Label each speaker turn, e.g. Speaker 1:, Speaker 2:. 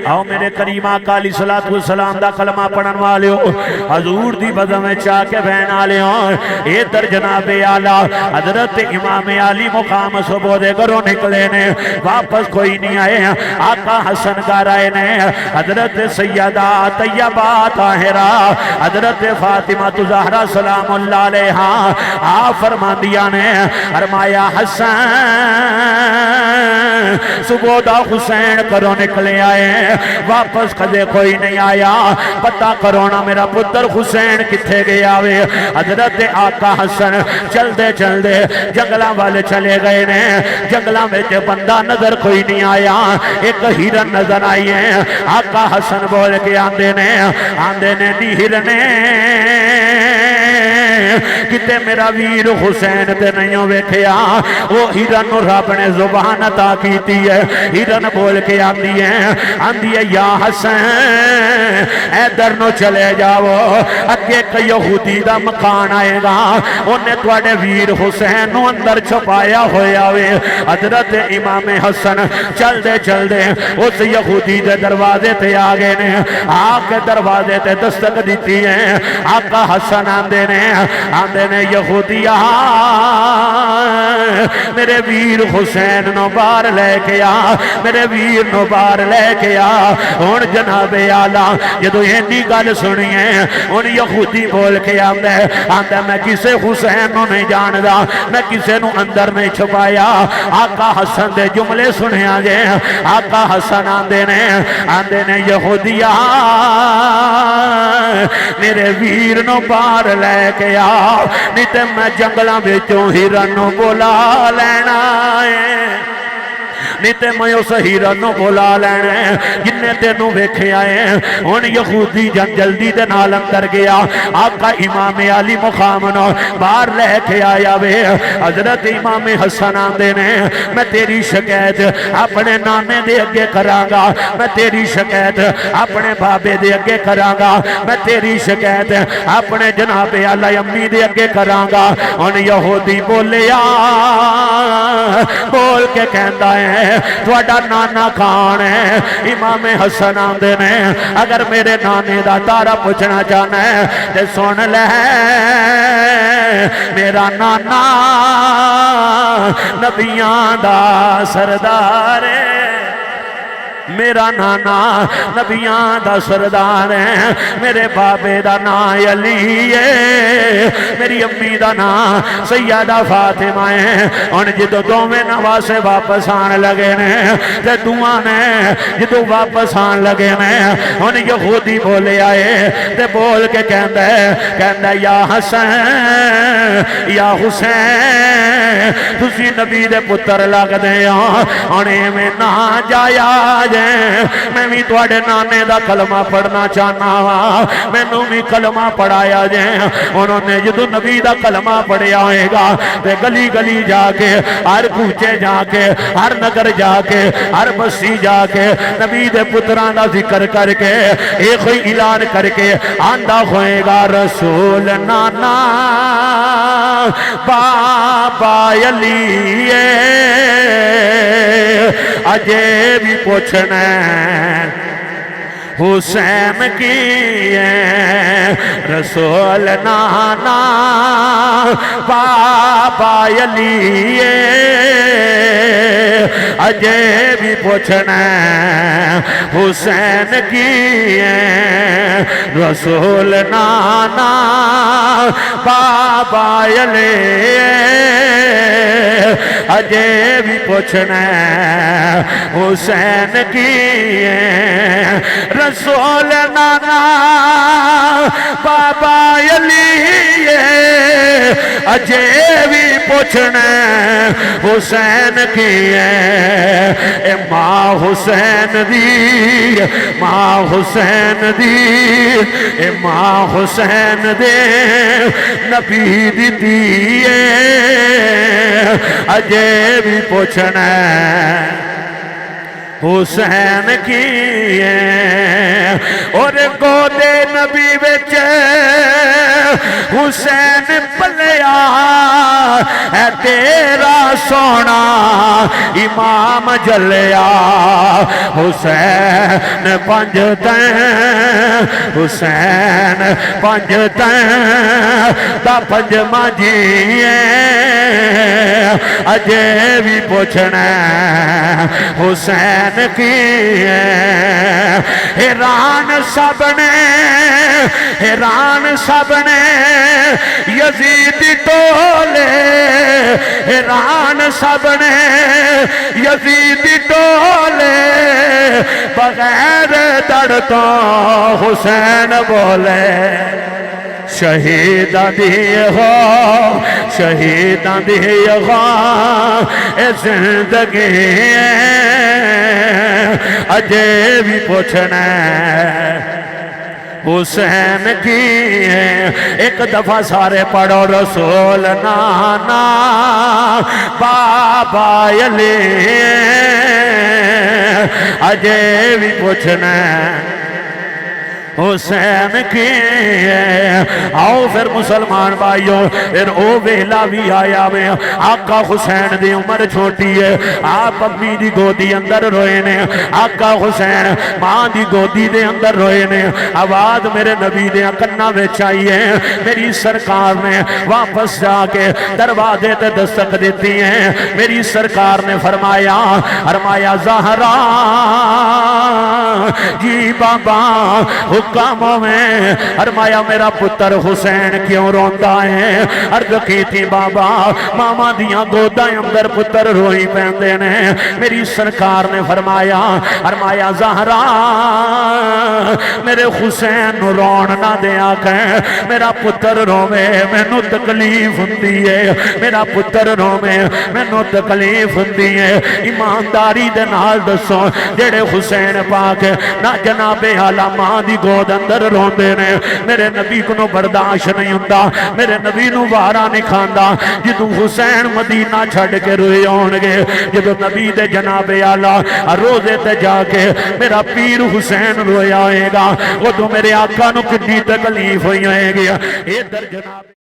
Speaker 1: آؤ میرے کریم آقا علیہ الصلوۃ والسلام دا کلمہ پڑھن والے ہو حضور دی بزم میں چاہ کے بہن والے ہو ادھر جناب اعلیٰ حضرت امام علی مقام صبح دے گھروں نکلے نے واپس کوئی نہیں آئے آقا حسن گھر آئے نے حضرت سیدہ طیبہ طاہرہ حضرت فاطمہ زہرا سلام اللہ علیہا آپ فرماندیاں نے فرمایا حسن صبح دا حسین کرو نکلے آئے واپس کدے کوئی نہیں آیا پتہ کرو نا میرا پتر حسین کتھے گیا وے حضرت آقا حسن چل دے جنگلاں والے چلے گئے نے جنگلاں میں بندہ نظر کوئی نہیں آیا ایک ہرن نظر آئی ہے آقا حسن بول کے آندے نے نی ہرنے کتے میرا ویر حسین تے نہیں ویکھیا وہ ہرن رب نے زبان عطا کیتی ہے ہرن بول کے آندی ہے یا حسین ادھر نو چلے جاؤ اگے ایک یہودی دا مکان آئے گا انہیں تواڈے ویر حسین نو اندر چھپایا ہویا وے حضرت امام حسن چل دے اس یہودی دے دروازے تے آگے نے آکے دروازے تے دستک دیتی ہے آقا حسن آندے نے یہودیہ میرے ویر حسین نو باہر لے کے میرے ویر نو باہر لے کے ہن جناب اعلیٰ جدو اینی گل سنی ہے ہن یہودی بول کے آندا میں کسے حسین نو نہیں جاندا میں کسے نو اندر نہیں چھپایا آقا حسن دے جملے سنیا جے آقا حسن آندے نے یہودیہ میرے ویر نو باہر لے کے نہیں تے میں جنگلاں وچوں ہرن نو بلا لینا ہے نہیں تے میں اس ہرن نو بلا لینا ہے جنہیں تینوں ویکھے آئے ہن یہودی جلدی دے نال اندر گیا آقا امام علی مقام نو باہر لے کے آیا وے حضرت امام حسن آندے نے میں تیری شکایت اپنے نانے دے اگے کراں گا میں تیری شکایت اپنے بابے دے اگے کراں گا میں تیری شکایت اپنے جناب اعلی امی دے اگے کراں گا ہن یہودی بولیا بول کے کہندا ہے تواڈا نانا کون ہے امام حسن آندے نے اگر میرے نانے دا تارا پوچھنا چاہنا ہے تے سن لے میرا نانا نبیاں دا سردار ہے میرا نانا نبیاں دا سردار ہے میرے بابے دا نام علی ہے میری امی دا نام سیدہ فاطمہ ہے ان جدو دوویں نواسے واپس آن لگے نے تے دعا نے جدو واپس آن لگے نے ان یہودی بولے آئے تے بول کے کہندا یا حسین یا حسین تسی نبی دے پتر لگ دے انہیں میں نہ جایا میں بھی تواڈے نانے دا کلمہ پڑھنا چاہنا وا مینوں بھی کلمہ پڑھایا جے انہوں نے جدو نبی دا کلمہ پڑھیا ہوئے گا تے گلی گلی جا کے ہر کوچے جا کے ہر نگر جا کے ہر بسی جا کے نبی دے پتران دا ذکر کر کے ایک ہی اعلان کر کے آندا ہوئے گا رسول نانا بابا علی اجے بھی پوچھنا حسین کی ہے رسول نانا بابا علی اجے بھی پوچھنا حسین کی ہے رسول نانا بابا علی اجے بھی پوچھنا حسین کی ہے رسول نانا بابا علی اجے بھی پوچھنا حسین کی ہے اے ماں حسین دی ماں حسین دی اے ماں حسین دے نبی دی اجے بھی پوچھنا حسین کی ہے اور گودے نبی وچ حسین پلیا ہے تیرا سونا امام جلیا حسین پنج تین حسین پنج تین دا پنجواں جی اجے بھی پوچھنا حسین کی ہے حیران سب نے یزید ٹولے حیران سب نے یزید ٹولے بغیر دڑ تو حسین بولے شہیداں دی ہو شہیداں دی ہو اے زندگی اجے بھی پوچھنا حسین کی ہے ایک دفعہ سارے پڑھو رسول نانا بابا علی اجے بھی پوچھنا حسین کی ہے آؤ پھر مسلمان بھائیو پھر او ویلا بھی آیا میں آقا حسین دی عمر چھوٹی ہے آپ امی دی گودی اندر روئے نے آقا حسین ماں دی گودی دے اندر روئے نے آواز میرے نبی دے کناں وچ آئی ہے میری سرکار نے واپس جا کے دروازے تے دستک دیتی ہے میری سرکار نے فرمایا زہرا جی بابا حکاموں میں فرمایا میرا پتر حسین کیوں روندا ہے عرض کی تھی بابا ماما دیاں گوداں اندر پتر روئی پیندے نے میری سرکار نے فرمایا زہرا میرے حسین نو رون نہ دیا کہ میرا پتر روے مینوں تکلیف ہوندی ہے میرا پتر روے مینوں تکلیف ہوندی ہے ایمانداری دے نال دسو جڑے حسین پاک نہ جناب اعلی ماں دی گود اندر روندے نے میرے نبی کو نو برداشت نہیں ہوندا میرے نبی نو وارا نہیں کھاندا جدوں حسین مدینہ چھڈ کے روئے ہون گے جدوں نبی دے جناب اعلی روزے تے جا کے میرا پیر حسین رویا ہوئے گا وہ تو میرے آقا نو کتنی تکلیف ہوئی ہوئے گی ادھر جناب